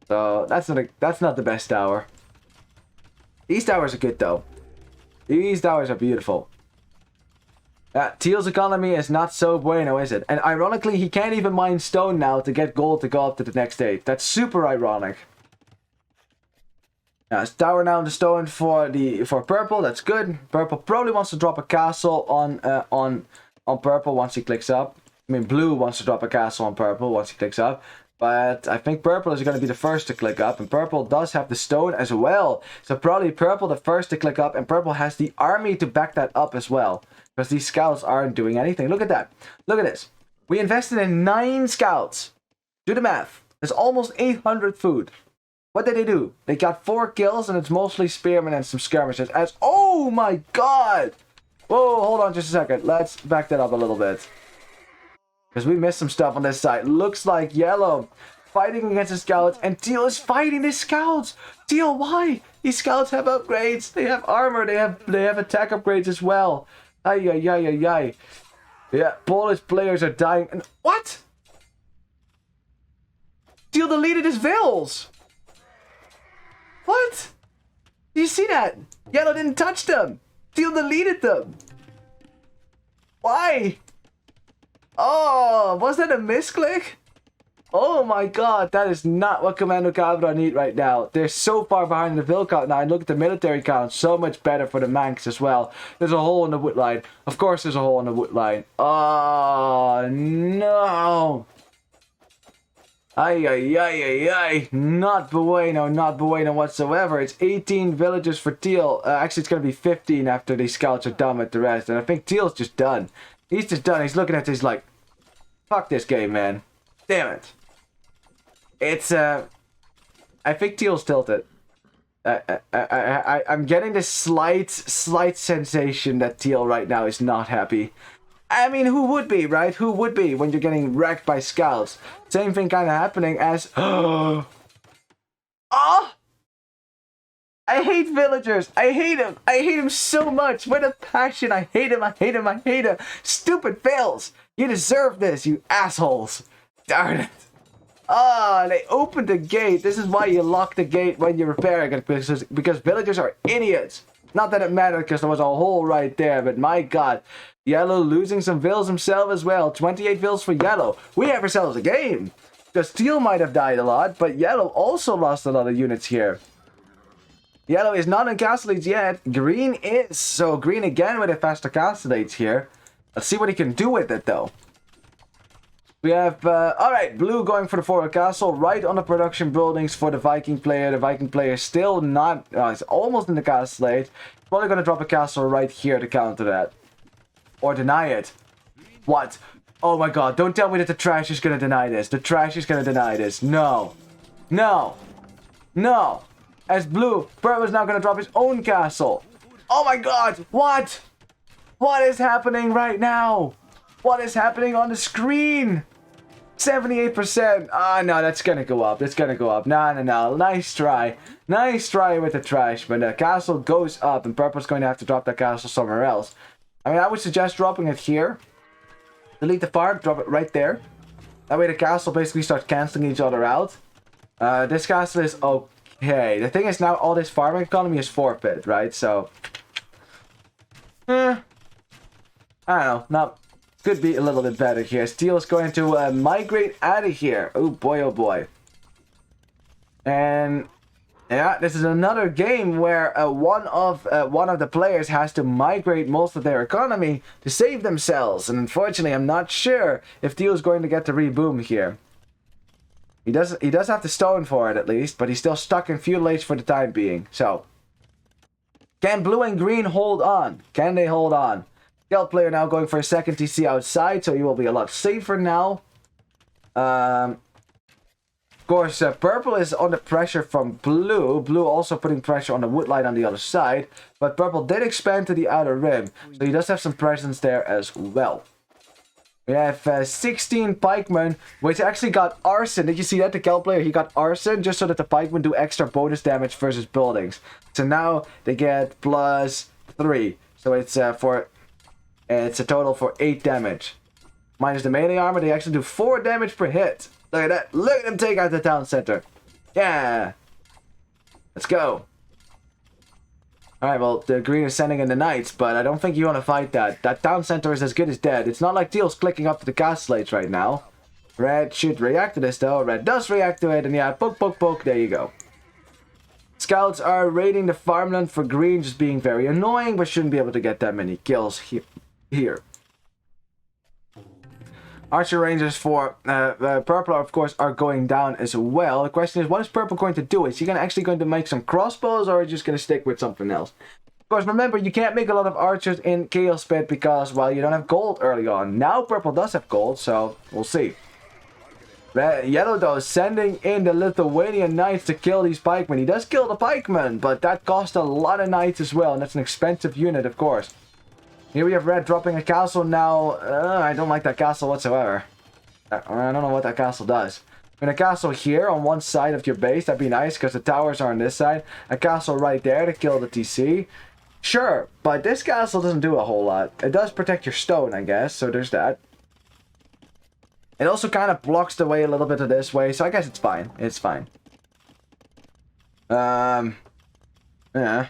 So that's not the best tower. These towers are good though. These towers are beautiful. Teal's economy is not so bueno, is it? And ironically, he can't even mine stone now to get gold to go up to the next stage. That's super ironic. It's tower now in the stone for purple. That's good. Purple probably wants to drop a castle on purple once he clicks up. I mean, blue wants to drop a castle on purple once he clicks up. But I think purple is going to be the first to click up, and purple does have the stone as well. So probably purple the first to click up, and purple has the army to back that up as well, because these scouts aren't doing anything. Look at that. Look at this. We invested in 9 scouts. Do the math. That's almost 800 food. What did they do? They got 4 kills, and it's mostly spearmen and some skirmishes. Oh my god! Whoa, hold on just a second. Let's back that up a little bit, because we missed some stuff on this side. Looks like Yellow fighting against the scouts, and Teal is fighting the scouts. Teal, why? These scouts have upgrades. They have armor. They have attack upgrades as well. Ay, ay, ay, ay, ay. Yeah, Polish players are dying. And what? Teal deleted his vills. What? Do you see that? Yellow didn't touch them. Teal deleted them. Why? Oh, was that a misclick? Oh my god, that is not what Commando KBRA need right now. They're so far behind the Vil count now. And look at the military count. So much better for the Manks as well. There's a hole in the wood line. Of course there's a hole in the wood line. Oh, no. Ay, ay, ay, ay, ay. Not bueno whatsoever. It's 18 villagers for Teal. Actually, it's going to be 15 after these scouts are done with the rest. And I think Teal's just done. He's just done. He's looking at this like, fuck this game, man. Damn it. It's, I think Teal's tilted. I'm getting this slight sensation that Teal right now is not happy. I mean, who would be, right? Who would be when you're getting wrecked by scouts? Same thing kind of happening as... Oh! I hate villagers. I hate him. I hate him so much. With a passion. I hate him. I hate him. I hate him. Stupid fails. You deserve this, you assholes. Darn it. They opened the gate. This is why you lock the gate when you're repairing it. Because villagers are idiots. Not that it mattered because there was a hole right there. But my god. Yellow losing some vills himself as well. 28 vills for Yellow. We have ourselves a game. Because Teal might have died a lot. But Yellow also lost a lot of units here. Yellow is not in Castellates yet. Green is. So Green again with a faster Castellates here. Let's see what he can do with it though. We have, alright, Blue going for the forward castle, right on the production buildings for the Viking player. The Viking player is still not, it's almost in the Castellate. Probably going to drop a castle right here to counter that. Or deny it. What? Oh my god, don't tell me that the trash is going to deny this. The trash is going to deny this. No. No. No. As Blue, Purple is now going to drop his own castle. Oh my god, what? What is happening right now? What is happening on the screen? 78%. Ah, no, that's gonna go up. It's gonna go up. No, no, no. Nice try. Nice try with the trash. But the castle goes up, and Purple's going to have to drop that castle somewhere else. I mean, I would suggest dropping it here. Delete the farm, drop it right there. That way the castle basically starts cancelling each other out. This castle is okay. The thing is now all this farming economy is forfeit, right? So... I don't know. Not... Could be a little bit better here. Steel is going to migrate out of here. Oh boy, oh boy. And yeah, this is another game where one of the players has to migrate most of their economy to save themselves. And unfortunately, I'm not sure if Steel is going to get the reboom here. He does have the stone for it at least, but he's still stuck in feudal age for the time being. So, can Blue and Green hold on? Can they hold on? Scout player now going for a second TC outside, so he will be a lot safer now. Of course, Purple is under pressure from Blue. Blue also putting pressure on the wood line on the other side. But Purple did expand to the outer rim, so he does have some presence there as well. We have 16 pikemen, which actually got arson. Did you see that? The Scout player, he got arson just so that the pikemen do extra bonus damage versus buildings. So now they get +3. So it's it's a total for 8 damage. Minus the melee armor, they actually do 4 damage per hit. Look at that. Look at them take out the town center. Yeah. Let's go. Alright, well, the green is sending in the knights, but I don't think you want to fight that. That town center is as good as dead. It's not like Teal's clicking up to the Castellates right now. Red should react to this, though. Red does react to it, and yeah, poke, poke, poke. There you go. Scouts are raiding the farmland for green, just being very annoying, but shouldn't be able to get that many kills here. Archer Rangers for Purple, of course, are going down as well. The question is, what is Purple going to do? Is he actually going to make some crossbows, or is he just going to stick with something else? Of course, remember, you can't make a lot of archers in Chaos Pit because, well, you don't have gold early on. Now Purple does have gold, so we'll see. Yellow, though, sending in the Lithuanian knights to kill these pikemen. He does kill the pikemen, but that costs a lot of knights as well, and that's an expensive unit, of course. Here we have Red dropping a castle now. I don't like that castle whatsoever. I don't know what that castle does. And a castle here on one side of your base, that'd be nice because the towers are on this side. A castle right there to kill the TC. Sure, but this castle doesn't do a whole lot. It does protect your stone, I guess, so there's that. It also kind of blocks the way a little bit of this way, so I guess it's fine. It's fine. Yeah.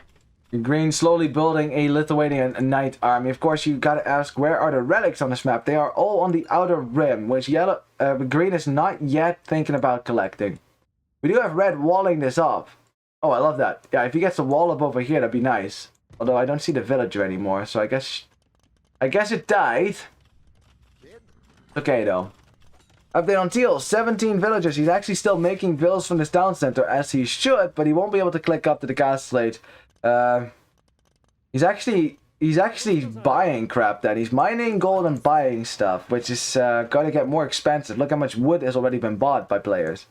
Green slowly building a Lithuanian knight army. Of course, you gotta ask, where are the relics on this map? They are all on the outer rim, which Green is not yet thinking about collecting. We do have Red walling this off. Oh, I love that. Yeah, if he gets a wall up over here, that'd be nice. Although I don't see the villager anymore, so I guess it died. Okay, though. Update on Teal, 17 villagers. He's actually still making vills from this town center, as he should, but he won't be able to click up to the gas slate. He's actually buying crap then. He's mining gold and buying stuff, which is going to get more expensive. Look how much wood has already been bought by players.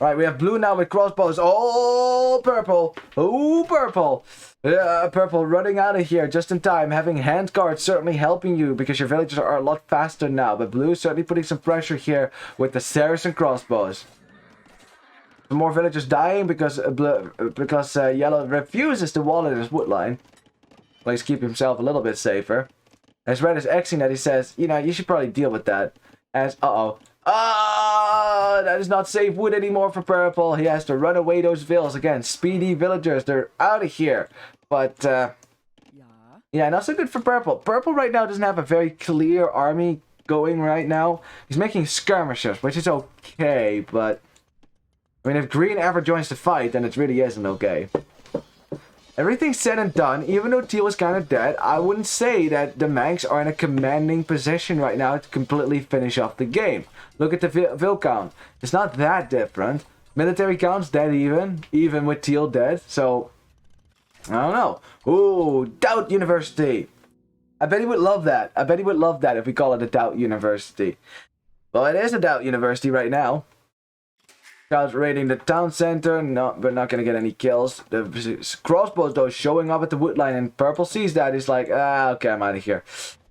Alright, we have blue now with crossbows. Oh, purple. Oh, purple. Purple running out of here just in time. Having hand guards certainly helping you because your villagers are a lot faster now. But blue certainly putting some pressure here with the Saracen crossbows. Some more villagers dying because yellow refuses to wall in his wood line. Well, he's keeping himself a little bit safer. As red is Xing that, he says, you know, you should probably deal with that. As, that is not safe wood anymore for purple. He has to run away those vills. Again, speedy villagers, they're out of here. But, yeah, not so good for purple. Purple right now doesn't have a very clear army going right now. He's making skirmishers, which is okay, but... I mean, if green ever joins the fight, then it really isn't okay. Everything said and done, even though teal is kind of dead, I wouldn't say that the Manks are in a commanding position right now to completely finish off the game. Look at the Vil count. It's not that different. Military count's dead even with teal dead, so... I don't know. Ooh, Doubt University. I bet he would love that. I bet he would love that if we call it a Doubt University. Well, it is a Doubt University right now. Scouts raiding the town center. No, we're not going to get any kills. The crossbows, though, showing up at the wood line. And purple sees that. He's like, okay, I'm out of here.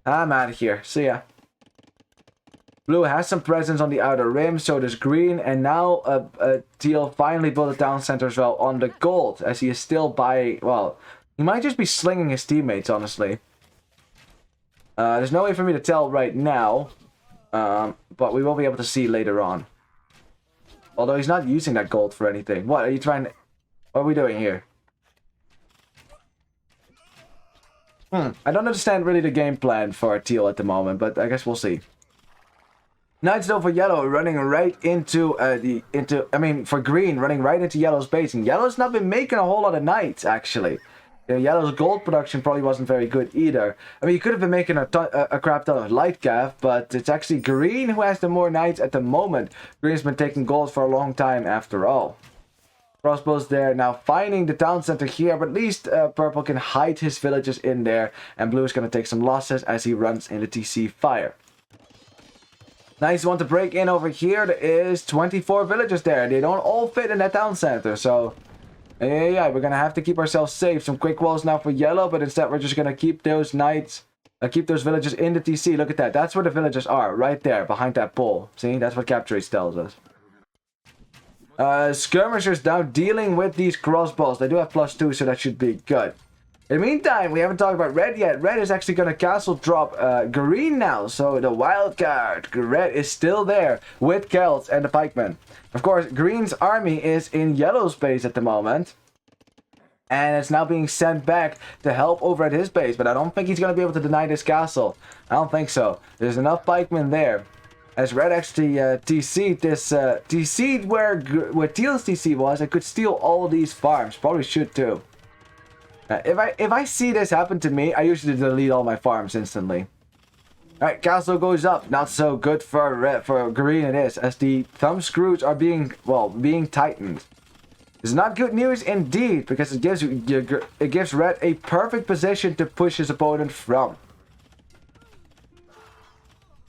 I'm out of here. See ya. Blue has some presence on the outer rim. So does green. And now teal finally built a town center as well on the gold. As he is still buying... Well, he might just be slinging his teammates, honestly. There's no way for me to tell right now. But we will be able to see later on. Although he's not using that gold for anything. What are you trying to... What are we doing here? I don't understand really the game plan for teal at the moment, but I guess we'll see. Knights though for yellow running right into for green running right into yellow's base, and yellow's not been making a whole lot of knights actually. Yellow's gold production probably wasn't very good either. I mean, you could have been making a crap ton of light gaff, but it's actually green who has the more knights at the moment. Green's been taking gold for a long time after all. Crossbows there, now finding the town center here, but at least purple can hide his villages in there, and blue is going to take some losses as he runs into TC fire. Nice one to break in over here. There is 24 villagers there. They don't all fit in that town center, so... Yeah, we're gonna have to keep ourselves safe. Some quick walls now for yellow, but instead we're just gonna keep those knights, keep those villagers in the TC. Look at that. That's where the villagers are, right there, behind that pole. See, that's what capture rates tells us. Skirmishers now dealing with these crossbows. They do have +2, so that should be good. In the meantime, we haven't talked about red yet. Red is actually gonna castle drop green now, so the wild card. Red is still there with Celts and the pikemen. Of course, green's army is in yellow's base at the moment. And it's now being sent back to help over at his base. But I don't think he's going to be able to deny this castle. I don't think so. There's enough pikemen there. As red actually TC'd this... TC'd where teal's TC was. I could steal all of these farms. Probably should too. If I see this happen to me, I usually delete all my farms instantly. Alright, castle goes up. Not so good for red, for green it is, as the thumb screws are being tightened. It's not good news indeed, because it gives red a perfect position to push his opponent from.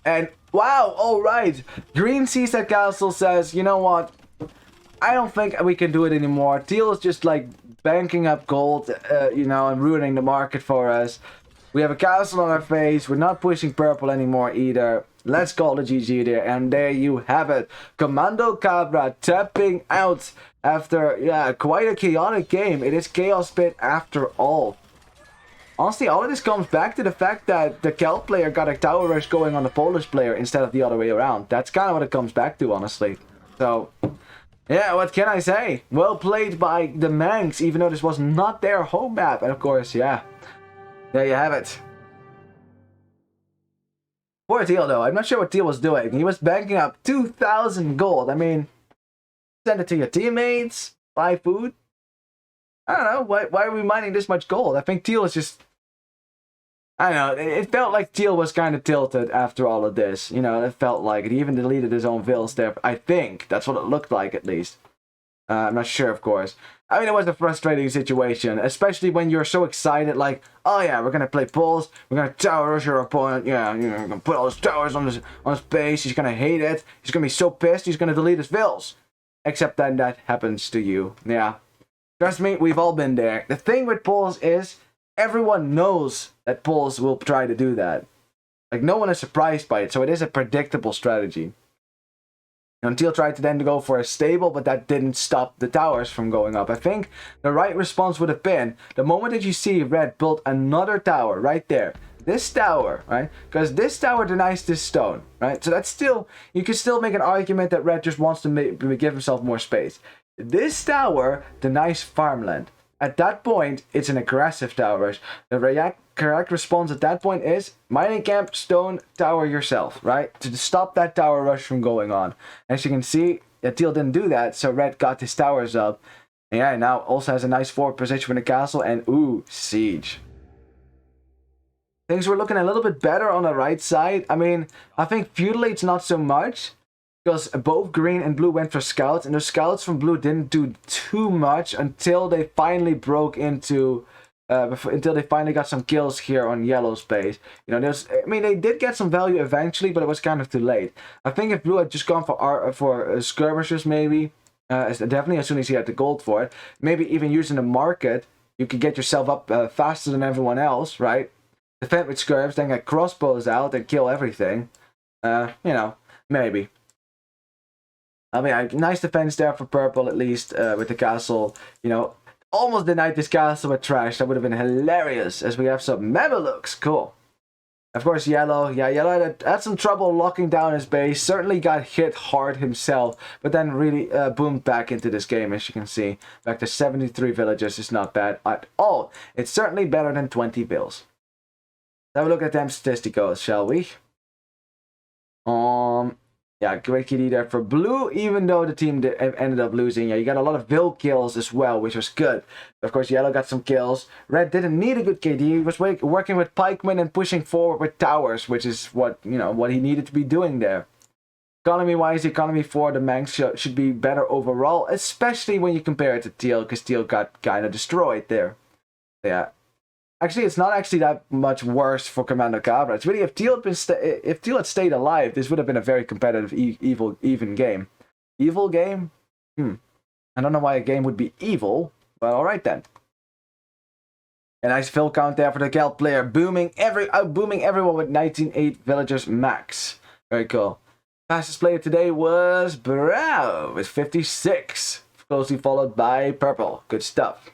And wow, alright. Green sees that castle, says, you know what? I don't think we can do it anymore. Teal is just like banking up gold, and ruining the market for us. We have a castle on our face. We're not pushing purple anymore either. Let's call the GG there. And there you have it. Commando KBRA tapping out after, quite a chaotic game. It is Chaos Pit after all. Honestly, all of this comes back to the fact that the Celt player got a tower rush going on the Polish player instead of the other way around. That's kind of what it comes back to, honestly. So, yeah, what can I say? Well played by the Manks, even though this was not their home map. And of course, yeah. There you have it. Poor Teal, though. I'm not sure what Teal was doing. He was banking up 2,000 gold. I mean, send it to your teammates. Buy food. I don't know. Why are we mining this much gold? I think Teal is just... I know, it felt like Teal was kind of tilted after all of this. You know, it felt like it. He even deleted his own Vils there. I think that's what it looked like, at least. I'm not sure, of course. I mean, it was a frustrating situation, especially when you're so excited, like, oh yeah, we're gonna play pulls, we're gonna tower rush your opponent, yeah, you're gonna put all his towers on his base, he's gonna hate it, he's gonna be so pissed, he's gonna delete his Vils. Except then that happens to you, yeah. Trust me, we've all been there. The thing with pulls is, everyone knows that pulls will try to do that. Like, no one is surprised by it, so it is a predictable strategy. Teal tried to then go for a stable, but that didn't stop the towers from going up. I think the right response would have been the moment that you see Red build another tower right there. This tower, right? Because this tower denies this stone, right? So that's still, you can still make an argument that Red just wants to give himself more space. This tower denies farmland. At that point, it's an aggressive tower. The correct response at that point is mining camp, stone, tower yourself, right? To stop that tower rush from going on. As you can see, Teal didn't do that, so Red got his towers up. And yeah, now also has a nice forward position for the castle, and ooh, siege. Things were looking a little bit better on the right side. I mean, I think feudally it's not so much, because both green and blue went for scouts, and the scouts from blue didn't do too much until they finally broke into, until they finally got some kills here on yellow's base. You know, I mean, they did get some value eventually, but it was kind of too late. I think if blue had just gone for skirmishers, maybe, definitely as soon as he had the gold for it, maybe even using the market, you could get yourself up faster than everyone else, right? Defend with skirms, then get crossbows out and kill everything. You know, maybe. I mean, nice defense there for purple, at least, with the castle. You know, almost denied this castle with trash. That would have been hilarious, as we have some Mamelukes. Cool. Of course, yellow. Yeah, yellow had some trouble locking down his base. Certainly got hit hard himself, but then really boomed back into this game, as you can see. Back to 73 villagers is not bad at all. It's certainly better than 20 bills. Let's have a look at them statisticals, shall we? Yeah, great KD there for blue, even though the team ended up losing. Yeah, you got a lot of Vil kills as well, which was good. Of course, yellow got some kills. Red didn't need a good KD. He was working with pikemen and pushing forward with towers, which is what, you know, what he needed to be doing there. Economy-wise, economy for the Manx should be better overall, especially when you compare it to Teal, because Teal got kind of destroyed there. Yeah. Actually, it's not actually that much worse for Comando KBRA. It's really, if Teal had stayed alive, this would have been a very competitive, even game. Evil game? I don't know why a game would be evil, but alright then. A nice fill count there for the Geld player, booming everyone with 19.8 villagers max. Very cool. Fastest player today was Brow with 56, closely followed by Purple. Good stuff.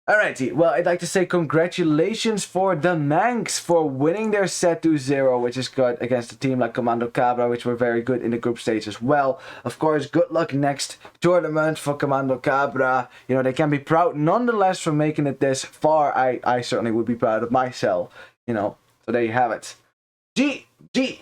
Alrighty, well, I'd like to say congratulations for the Manks for winning their set 2-0, which is good against a team like Comando KBRA, which were very good in the group stage as well. Of course, good luck next tournament for Comando KBRA. You know, they can be proud nonetheless for making it this far. I certainly would be proud of myself, you know. So there you have it. GG!